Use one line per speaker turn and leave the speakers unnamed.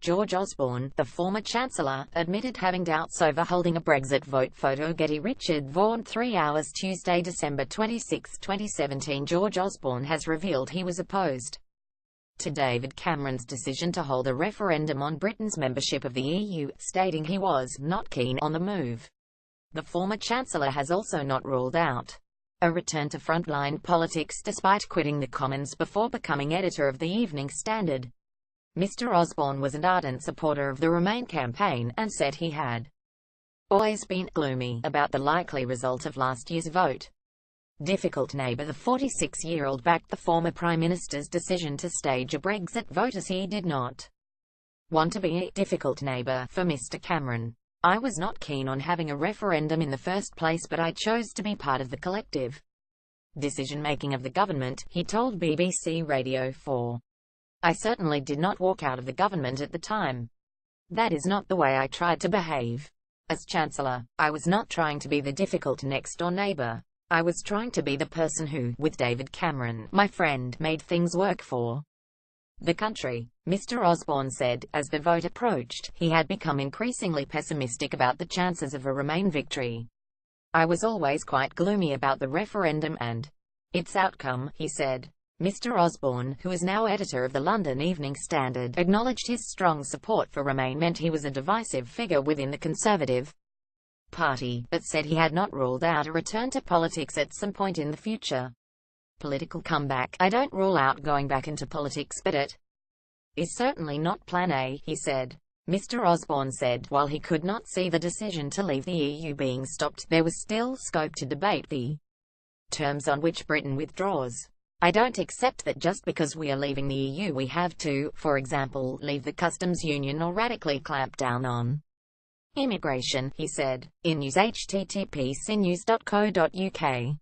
George Osborne, the former Chancellor, admitted having doubts over holding a Brexit vote. Photo Getty Richard Vaughan 3 hours Tuesday, December 26, 2017. George Osborne has revealed he was opposed to David Cameron's decision to hold a referendum on Britain's membership of the EU, stating he was not keen on the move. The former Chancellor has also not ruled out a return to frontline politics despite quitting the Commons before becoming editor of the Evening Standard. Mr. Osborne was an ardent supporter of the Remain campaign, and said he had always been gloomy about the likely result of last year's vote. Difficult neighbour. The 46-year-old backed the former Prime Minister's decision to stage a Brexit vote as he did not want to be a difficult neighbour for Mr. Cameron. "I was not keen on having a referendum in the first place, but I chose to be part of the collective decision-making of the government," he told BBC Radio 4. "I certainly did not walk out of the government at the time. That is not the way I tried to behave. As Chancellor, I was not trying to be the difficult next-door neighbour. I was trying to be the person who, with David Cameron, my friend, made things work for the country," Mr. Osborne said. As the vote approached, he had become increasingly pessimistic about the chances of a Remain victory. "I was always quite gloomy about the referendum and its outcome," he said. Mr. Osborne, who is now editor of the London Evening Standard, acknowledged his strong support for Remain meant he was a divisive figure within the Conservative Party, but said he had not ruled out a return to politics at some point in the future. Political comeback. "I don't rule out going back into politics, but it is certainly not Plan A," he said. Mr. Osborne said, while he could not see the decision to leave the EU being stopped, there was still scope to debate the terms on which Britain withdraws. "I don't accept that just because we are leaving the EU we have to, for example, leave the customs union or radically clamp down on immigration," he said. In news http://cnews.co.uk